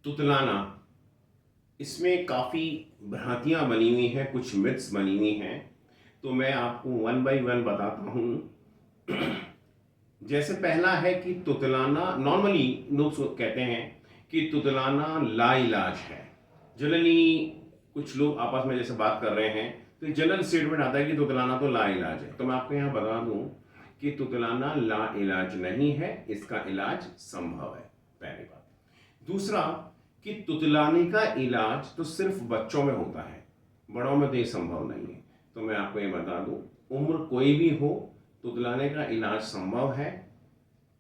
तुतलाना, इसमें काफ़ी भ्रांतियाँ बनी हुई हैं, कुछ मिथ्स बनी हुई हैं, तो मैं आपको वन बाय वन बताता हूँ। जैसे पहला है कि तुतलाना, नॉर्मली लोग कहते हैं कि तुतलाना लाइलाज है। जनरली कुछ लोग आपस में जैसे बात कर रहे हैं तो जनरल स्टेटमेंट आता है कि तुतलाना तो लाइलाज है। तो मैं आपको यहाँ बता दूँ कि तुतलाना लाइलाज नहीं है, इसका इलाज संभव है, पहली बात। दूसरा कि तुतलाने का इलाज तो सिर्फ बच्चों में होता है, बड़ों में तो ये संभव नहीं है। तो मैं आपको ये बता दूं, उम्र कोई भी हो, तुतलाने का इलाज संभव है।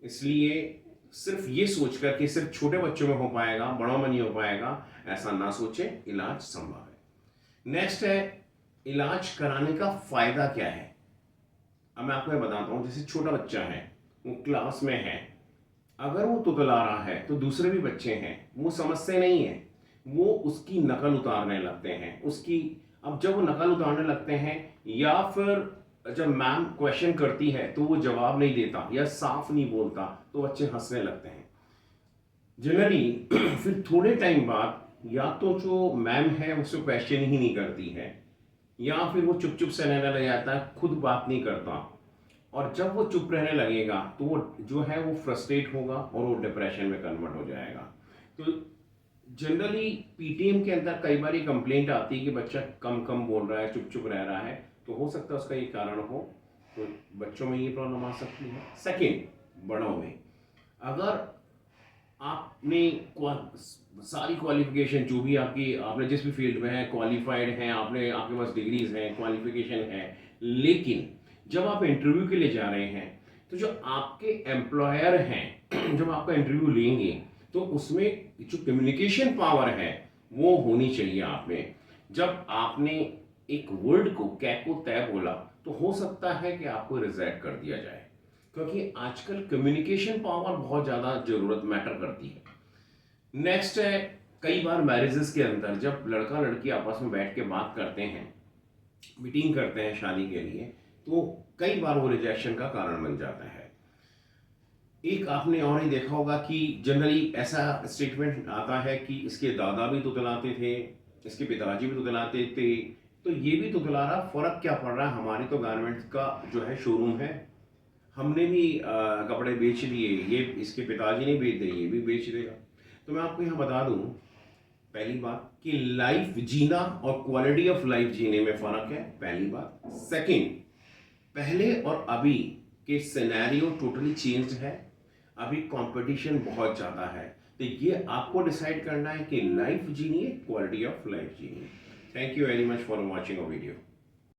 इसलिए सिर्फ ये सोचकर कि सिर्फ छोटे बच्चों में हो पाएगा, बड़ों में नहीं हो पाएगा, ऐसा ना सोचें, इलाज संभव है। नेक्स्ट है, इलाज कराने का फायदा क्या है। अब मैं आपको ये बताता हूँ, जैसे छोटा बच्चा है, वो क्लास में है, अगर वो तुतला रहा है तो दूसरे भी बच्चे हैं, वो समझते नहीं है, वो उसकी नकल उतारने लगते हैं उसकी। अब जब वो नकल उतारने लगते हैं या फिर जब मैम क्वेश्चन करती है तो वो जवाब नहीं देता या साफ नहीं बोलता तो बच्चे हंसने लगते हैं जनरली। फिर थोड़े टाइम बाद या तो जो मैम है उससे क्वेश्चन ही नहीं करती है, या फिर वो चुप चुप से रहने लग जाता है, खुद बात नहीं करता। और जब वो चुप रहने लगेगा तो वो जो है वो फ्रस्ट्रेट होगा और वो डिप्रेशन में कन्वर्ट हो जाएगा। तो जनरली पीटीएम के अंदर कई बार ये कंप्लेंट आती है कि बच्चा कम कम बोल रहा है, चुप चुप रह रहा है, तो हो सकता है उसका ये कारण हो। तो बच्चों में ये प्रॉब्लम आ सकती है। सेकेंड, बड़ों में अगर आपने सारी क्वालिफिकेशन जो भी आपकी, आपने जिस भी फील्ड में है क्वालिफाइड हैं, आपने आपके पास डिग्रीज हैं, क्वालिफिकेशन है, लेकिन जब आप इंटरव्यू के लिए जा रहे हैं तो जो आपके एम्प्लॉयर हैं जब आपका इंटरव्यू लेंगे तो उसमें जो कम्युनिकेशन पावर है वो होनी चाहिए आप में। जब आपने एक वर्ड को को तय बोला तो हो सकता है कि आपको रिजेक्ट कर दिया जाए, क्योंकि आजकल कम्युनिकेशन पावर बहुत ज़्यादा ज़रूरत मैटर करती है। नेक्स्ट है, कई बार मैरिजेस के अंदर जब लड़का लड़की आपस में बैठ के बात करते हैं, मीटिंग करते हैं शादी के लिए, तो कई बार वो रिजेक्शन का कारण बन जाता है। एक आपने और ही देखा होगा कि जनरली ऐसा स्टेटमेंट आता है कि इसके दादा भी तुतलाते थे, इसके पिताजी भी तुतलाते थे, तो ये भी तुतला रहा, फर्क क्या पड़ रहा है, हमारी तो गारमेंट्स का जो है शोरूम है, हमने भी कपड़े बेच दिए, ये इसके पिताजी नहीं बेच दिए, ये भी बेच देगा। तो मैं आपको यहाँ बता दूँ, पहली बात कि लाइफ जीना और क्वालिटी ऑफ लाइफ जीने में फ़र्क है, पहली बात। सेकंड, पहले और अभी के सिनेरियो टोटली चेंज्ड है, अभी कंपटीशन बहुत ज़्यादा है, तो ये आपको डिसाइड करना है कि लाइफ जीनी है, क्वालिटी ऑफ लाइफ जीनी है। Thank you very much for watching a video.